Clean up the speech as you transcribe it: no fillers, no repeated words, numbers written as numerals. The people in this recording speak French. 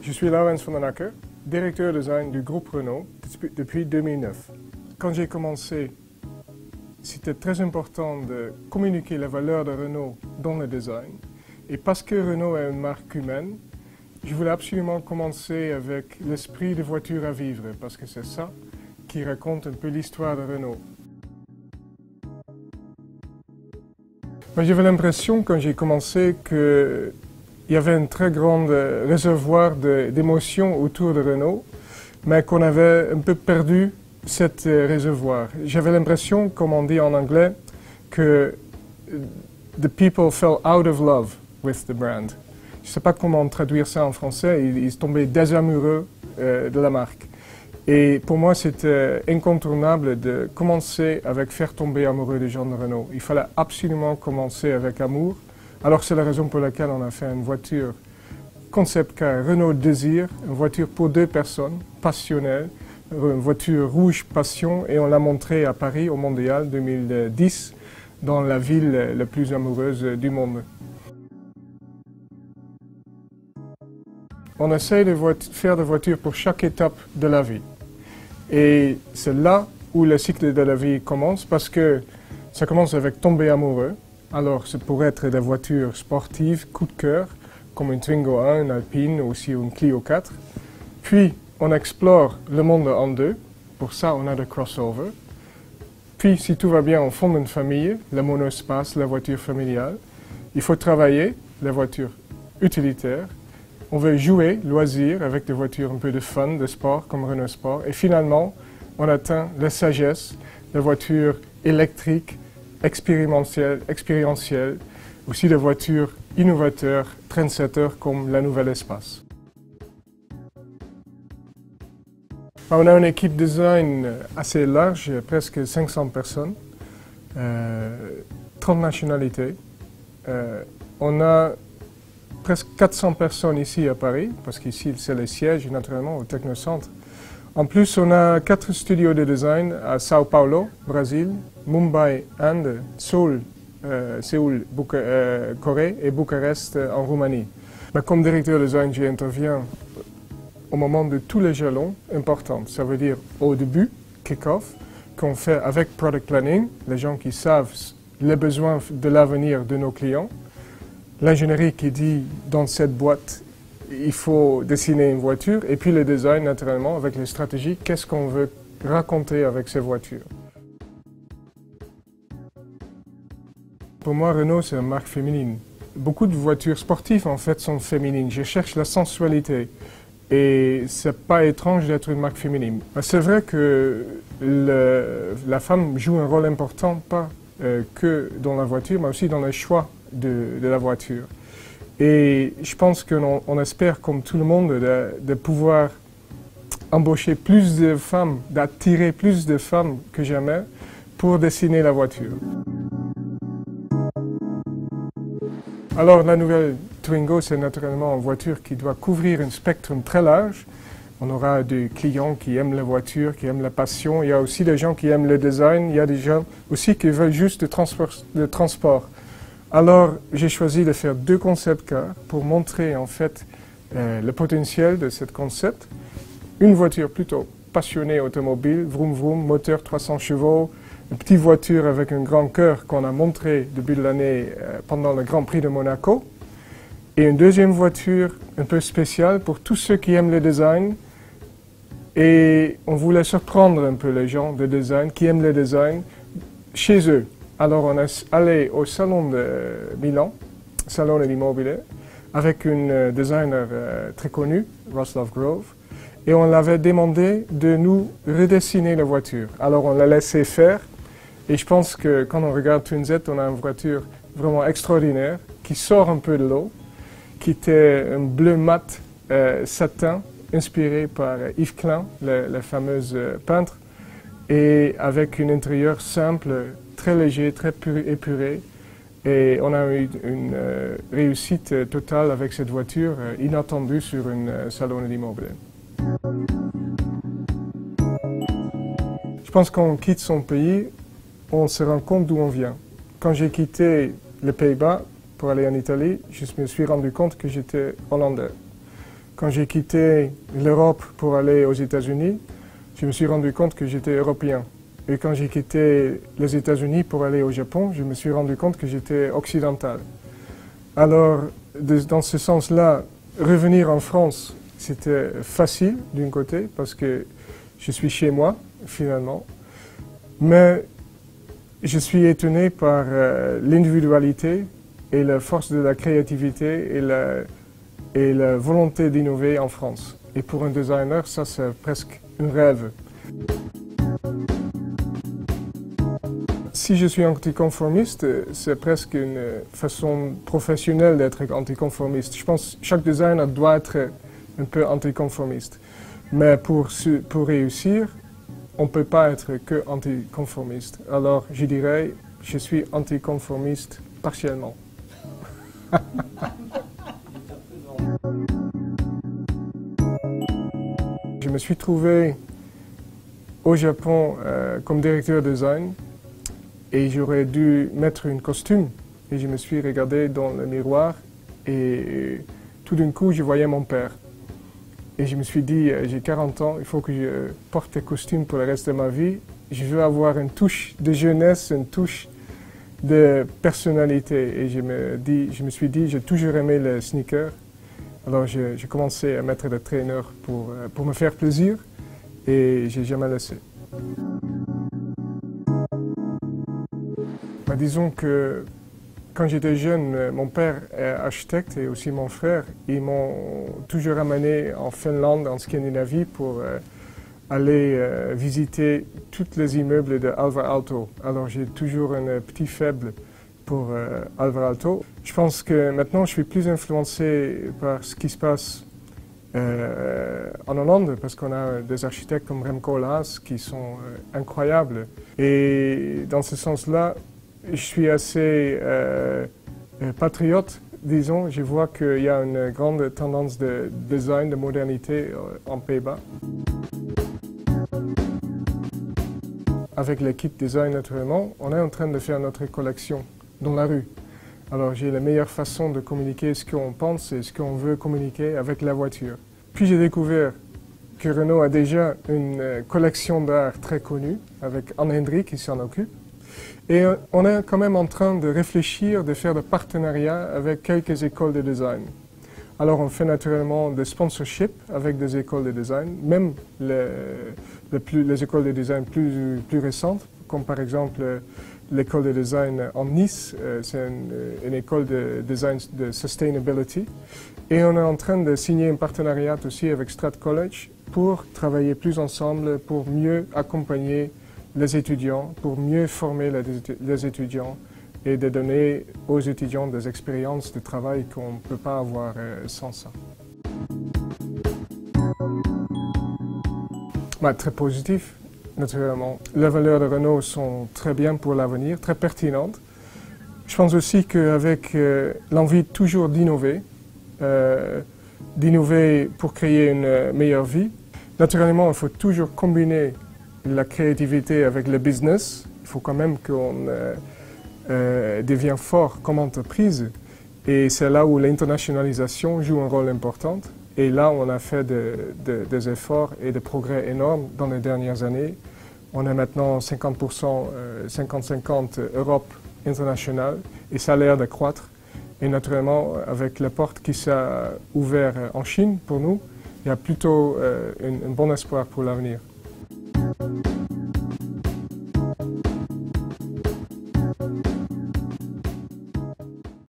Je suis Laurens van den Akker, directeur design du groupe Renault depuis 2009. Quand j'ai commencé, c'était très important de communiquer la valeur de Renault dans le design. Et parce que Renault est une marque humaine, je voulais absolument commencer avec l'esprit de voiture à vivre, parce que c'est ça qui raconte un peu l'histoire de Renault. J'avais l'impression, quand j'ai commencé, qu'il y avait un très grand réservoir d'émotions autour de Renault, mais qu'on avait un peu perdu cet réservoir. J'avais l'impression, comme on dit en anglais, que the people fell out of love with the brand. Je ne sais pas comment traduire ça en français, ils tombaient désamoureux de la marque. Et pour moi, c'était incontournable de commencer avec faire tomber amoureux des gens de Renault. Il fallait absolument commencer avec amour. Alors c'est la raison pour laquelle on a fait une voiture concept car Renault Désir, une voiture pour deux personnes, passionnelles, une voiture rouge passion, et on l'a montrée à Paris au Mondial 2010, dans la ville la plus amoureuse du monde. On essaie de faire des voitures pour chaque étape de la vie. Et c'est là où le cycle de la vie commence, parce que ça commence avec tomber amoureux. Alors, ça pourrait être des voitures sportives, coup de cœur, comme une Twingo 1, une Alpine, ou aussi une Clio 4. Puis, on explore le monde en deux. Pour ça, on a des crossovers. Puis, si tout va bien, on fonde une famille, le monospace, la voiture familiale. Il faut travailler, la voiture utilitaire. On veut jouer, loisir, avec des voitures un peu de fun, de sport, comme Renault Sport. Et finalement, on atteint la sagesse, la voiture électrique, expérientielle, aussi des voitures innovateurs, trendsetters comme la Nouvelle Espace. On a une équipe design assez large, presque 500 personnes, 30 nationalités. On a presque 400 personnes ici à Paris, parce qu'ici c'est le siège naturellement au Technocentre. En plus, on a 4 studios de design à Sao Paulo, Brésil, Mumbai, Inde, Séoul, Corée et Bucarest en Roumanie. Mais comme directeur de design, j'interviens au moment de tous les jalons importants. Ça veut dire au début, kick-off, qu'on fait avec product planning, les gens qui savent les besoins de l'avenir de nos clients. L'ingénierie qui dit, dans cette boîte, il faut dessiner une voiture, et puis le design, naturellement, avec les stratégies, qu'est-ce qu'on veut raconter avec ces voitures. Pour moi, Renault, c'est une marque féminine. Beaucoup de voitures sportives, en fait, sont féminines. Je cherche la sensualité, et c'est pas étrange d'être une marque féminine. C'est vrai que la femme joue un rôle important, pas que dans la voiture, mais aussi dans le choix de la voiture. Et je pense qu'on espère, comme tout le monde, de pouvoir embaucher plus de femmes, d'attirer plus de femmes que jamais pour dessiner la voiture. Alors la nouvelle Twingo, c'est naturellement une voiture qui doit couvrir un spectre très large. On aura des clients qui aiment la voiture, qui aiment la passion. Il y a aussi des gens qui aiment le design. Il y a des gens aussi qui veulent juste le transport. Alors, j'ai choisi de faire 2 concept cars pour montrer en fait le potentiel de ce concept. Une voiture plutôt passionnée automobile, vroom vroom, moteur 300 chevaux, une petite voiture avec un grand cœur qu'on a montré début de l'année pendant le Grand Prix de Monaco. Et une deuxième voiture un peu spéciale pour tous ceux qui aiment le design. Et on voulait surprendre un peu les gens de design, qui aiment le design, chez eux. Alors on est allé au salon de Milan, salon de l'immobilier, avec une designer très connue, Roslove Grove, et on l'avait demandé de nous redessiner la voiture. Alors on l'a laissé faire, et je pense que quand on regarde Twinset, on a une voiture vraiment extraordinaire, qui sort un peu de l'eau, qui était un bleu mat satin, inspiré par Yves Klein, le fameux peintre, et avec un intérieur simple, très léger, très épuré. Et on a eu une réussite totale avec cette voiture, inattendue sur un salon de l'immobilier. Je pense qu'on quitte son pays, on se rend compte d'où on vient. Quand j'ai quitté les Pays-Bas pour aller en Italie, je me suis rendu compte que j'étais hollandais. Quand j'ai quitté l'Europe pour aller aux États-Unis, je me suis rendu compte que j'étais européen. Et quand j'ai quitté les États-Unis pour aller au Japon, je me suis rendu compte que j'étais occidental. Alors, dans ce sens-là, revenir en France, c'était facile d'un côté, parce que je suis chez moi, finalement. Mais je suis étonné par l'individualité et la force de la créativité et la volonté d'innover en France. Et pour un designer, ça c'est presque un rêve. Si je suis anticonformiste, c'est presque une façon professionnelle d'être anticonformiste. Je pense que chaque designer doit être un peu anticonformiste. Mais pour réussir, on ne peut pas être que anticonformiste. Alors je dirais, je suis anticonformiste partiellement. Je me suis trouvé au Japon comme directeur design et j'aurais dû mettre un costume. Et je me suis regardé dans le miroir et tout d'un coup, je voyais mon père. Et je me suis dit, j'ai 40 ans, il faut que je porte un costume pour le reste de ma vie. Je veux avoir une touche de jeunesse, une touche de personnalité. Et je me suis dit, j'ai toujours aimé les sneakers. Alors j'ai commencé à mettre des trainers pour me faire plaisir et j'ai jamais laissé. Disons que quand j'étais jeune, mon père est architecte et aussi mon frère. Ils m'ont toujours amené en Finlande, en Scandinavie, pour aller visiter tous les immeubles de Alvar Aalto. Alors j'ai toujours un petit faible pour Alvar Aalto. Je pense que maintenant je suis plus influencé par ce qui se passe en Hollande, parce qu'on a des architectes comme Remco Olaas qui sont incroyables. Et dans ce sens-là, je suis assez patriote, disons. Je vois qu'il y a une grande tendance de design, de modernité en Pays-Bas. Avec l'équipe design, naturellement, on est en train de faire notre collection dans la rue. Alors j'ai la meilleure façon de communiquer ce qu'on pense et ce qu'on veut communiquer avec la voiture. Puis j'ai découvert que Renault a déjà une collection d'art très connue, avec Anne Hendry qui s'en occupe. Et on est quand même en train de réfléchir, de faire des partenariats avec quelques écoles de design. Alors on fait naturellement des sponsorships avec des écoles de design, même les écoles de design plus récentes, comme par exemple l'école de design en Nice, c'est une école de design de sustainability. Et on est en train de signer un partenariat aussi avec Strat College pour travailler plus ensemble, pour mieux accompagner les étudiants, pour mieux former les étudiants et de donner aux étudiants des expériences de travail qu'on ne peut pas avoir sans ça. Très positif, naturellement. Les valeurs de Renault sont très bien pour l'avenir, très pertinentes. Je pense aussi qu'avec l'envie toujours d'innover pour créer une meilleure vie, naturellement, il faut toujours combiner la créativité avec le business. Il faut quand même qu'on devienne fort comme entreprise. Et c'est là où l'internationalisation joue un rôle important. Et là, on a fait des efforts et des progrès énormes dans les dernières années. On est maintenant 50%, 50-50 Europe internationale et ça a l'air de croître. Et naturellement, avec la porte qui s'est ouverte en Chine pour nous, il y a plutôt un bon espoir pour l'avenir.